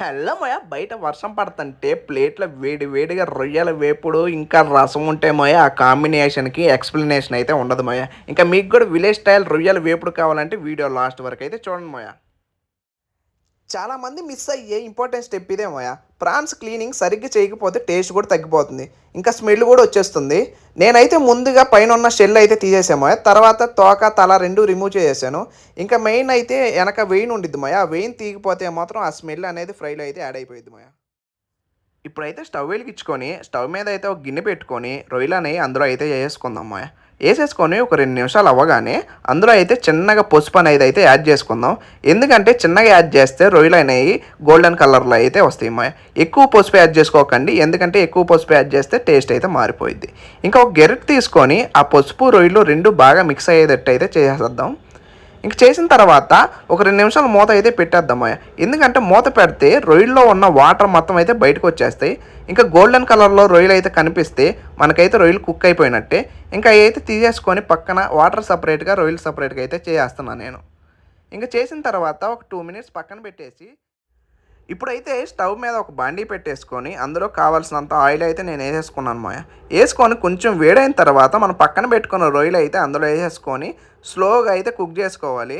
Hello మోయ బయట వర్షం పడుతుంటే ప్లేట్లో వేడి వేడిగా రొయ్యల వేపుడు ఇంకా రసం ఉంటే మోయ ఆ కాంబినేషన్కి ఎక్స్ప్లెనేషన్ అయితే ఉండదు మోయ. ఇంకా మీకు కూడా విలేజ్ స్టైల్ రొయ్యల వేపుడు కావాలంటే వీడియో లాస్ట్ వరకు అయితే చూడండి మోయ. చాలామంది మిస్ అయ్యే ఇంపార్టెంట్ స్టెప్ ఇదేమోయా. ప్రాన్స్ క్లీనింగ్ సరిగ్గా చేయకపోతే టేస్ట్ కూడా తగ్గిపోతుంది, ఇంకా స్మెల్ కూడా వచ్చేస్తుంది. నేనైతే ముందుగా పైన ఉన్న షెల్ అయితే తీసేసామోయా, తర్వాత తోక తల రెండు రిమూవ్ చేసేసాను. ఇంకా మెయిన్ అయితే వెనక వెయిన్ ఉండిద్ది మోయా, ఆ వెయిన్ తీగిపోతే మాత్రం ఆ స్మెల్ అనేది ఫ్రైలో అయితే యాడ్ అయిపోయింది మోయా. ఇప్పుడైతే స్టవ్ వెలిగించుకొని స్టవ్ మీద అయితే ఒక గిన్నె పెట్టుకొని రొయ్యలని అందులో అయితే వేసేసుకుందాం అమ్మాయి. వేసేసుకొని ఒక 2 నిమిషాలు అవ్వగానే అందులో అయితే చిన్నగా పసుపు అనేది అయితే యాడ్ చేసుకుందాం. ఎందుకంటే చిన్నగా యాడ్ చేస్తే రొయ్యలు అనేవి గోల్డెన్ కలర్లో అయితే వస్తాయి అమ్మాయి. ఎక్కువ పసుపు యాడ్ చేసుకోకండి, ఎందుకంటే ఎక్కువ పసుపు యాడ్ చేస్తే టేస్ట్ అయితే మారిపోయింది. ఇంకా ఒక గెరిట్ తీసుకొని ఆ పసుపు రొయ్యలు రెండు బాగా మిక్స్ అయ్యేటట్టు అయితే చేసేద్దాం. ఇంక చేసిన తర్వాత ఒక 2 నిమిషాలు మూత అయితే పెట్టేద్దామయ్య. ఎందుకంటే మూత పెడితే రొయ్యల్లో ఉన్న వాటర్ మొత్తం అయితే బయటకు వచ్చేస్తాయి. ఇంకా గోల్డెన్ కలర్లో రొయ్యలు అయితే కనిపిస్తే మనకైతే రొయ్యలు కుక్ అయిపోయినట్టే. ఇంకా అవి అయితే తీసేసుకొని పక్కన వాటర్ సపరేట్గా రొయ్యలు సపరేట్గా అయితే చేస్తున్నాను నేను. ఇంకా చేసిన తర్వాత ఒక 2 మినిట్స్ పక్కన పెట్టేసి ఇప్పుడైతే స్టవ్ మీద ఒక బాండీ పెట్టేసుకొని అందులో కావాల్సినంత ఆయిల్ అయితే నేను వేసేసుకున్నాను మాయ. వేసుకొని కొంచెం వేడైన తర్వాత మనం పక్కన పెట్టుకున్న రొయ్యలు అయితే అందులో వేసేసుకొని స్లోగా అయితే కుక్ చేసుకోవాలి.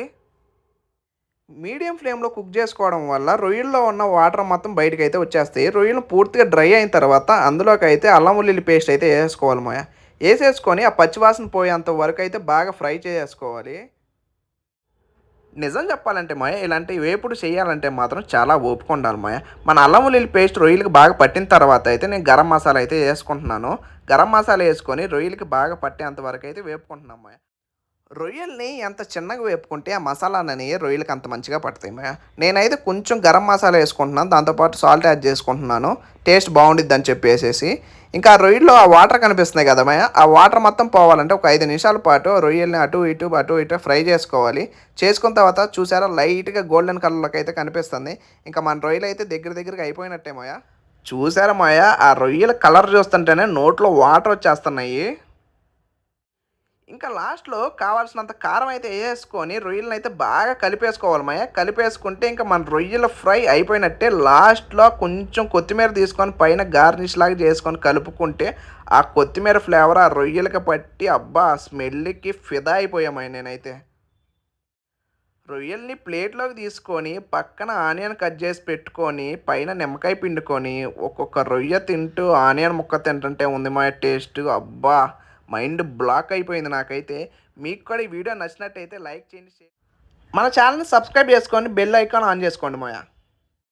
మీడియం ఫ్లేమ్లో కుక్ చేసుకోవడం వల్ల రొయ్యల్లో ఉన్న వాటర్ మొత్తం బయటకు అయితే వచ్చేస్తాయి. రొయ్యలు పూర్తిగా డ్రై అయిన తర్వాత అందులోకి అయితే అల్లం వెల్లుల్లి పేస్ట్ అయితే వేసేసుకోవాలి మాయ. వేసేసుకొని ఆ పచ్చివాసన పోయేంత వరకు అయితే బాగా ఫ్రై చేసుకోవాలి. నిజం చెప్పాలంటే మాయ, ఇలాంటి వేపుడు చేయాలంటే మాత్రం చాలా ఓపిక ఉండాలి మాయ. మన అల్లం వెల్లుల్లి పేస్ట్ రొయ్యలకి బాగా పట్టిన తర్వాత అయితే నేను గరం మసాలా అయితే వేసుకుంటున్నాను. గరం మసాలా వేసుకొని రొయ్యలకి బాగా పట్టేంత వరకు అయితే వేపుకుంటున్నాం మాయ. రొయ్యల్ని ఎంత చిన్నగా వేపుకుంటే ఆ మసాలాలని రొయ్యలకి అంత మంచిగా పడతాయి మాయ. నేనైతే కొంచెం గరం మసాలా వేసుకుంటున్నాను, దాంతోపాటు సాల్ట్ యాడ్ చేసుకుంటున్నాను, టేస్ట్ బాగుండిద్ది అని చెప్పేసి. ఇంకా ఆ రొయ్యల్లో ఆ వాటర్ కనిపిస్తున్నాయి కదా మాయ, ఆ వాటర్ మొత్తం పోవాలంటే ఒక 5 నిమిషాల పాటు రొయ్యల్ని అటు ఇటు ఫ్రై చేసుకోవాలి. చేసుకున్న తర్వాత చూసారా లైట్గా గోల్డెన్ కలర్లోకి అయితే కనిపిస్తుంది. ఇంకా మన రొయ్యలు అయితే దగ్గరగా అయిపోయినట్టే మాయ. చూసారా మాయ, ఆ రొయ్యల కలర్ చూస్తుంటేనే నోట్లో వాటర్ వచ్చేస్తున్నాయి. ఇంకా లాస్ట్లో కావాల్సినంత కారం అయితే వేసుకొని రొయ్యలను అయితే బాగా కలిపేసుకోవాలి మాయ. కలిపేసుకుంటే ఇంకా మన రొయ్యల ఫ్రై అయిపోయినట్టే. లాస్ట్లో కొంచెం కొత్తిమీర తీసుకొని పైన గార్నిష్ లాగా చేసుకొని కలుపుకుంటే ఆ కొత్తిమీర ఫ్లేవర్ ఆ రొయ్యలకి పట్టి అబ్బా స్మెల్కి ఫిదా అయిపోయామయ్య నేనైతే. రొయ్యల్ని ప్లేట్లోకి తీసుకొని పక్కన ఆనియన్ కట్ చేసి పెట్టుకొని పైన నిమ్మకాయ పిండుకొని ఒక్కొక్క రొయ్య తింటూ ఆనియన్ ముక్క తింటుంటే ఉంది మా టేస్ట్ అబ్బా, మైండ్ బ్లాక్ అయిపోయింది నాకైతే. మీకు కూడా ఈ వీడియో నచ్చినట్టయితే లైక్ చేయండి, మన ఛానల్ని సబ్స్క్రైబ్ చేసుకొని బెల్ ఐకాన్ ఆన్ చేసుకోండి మాయా.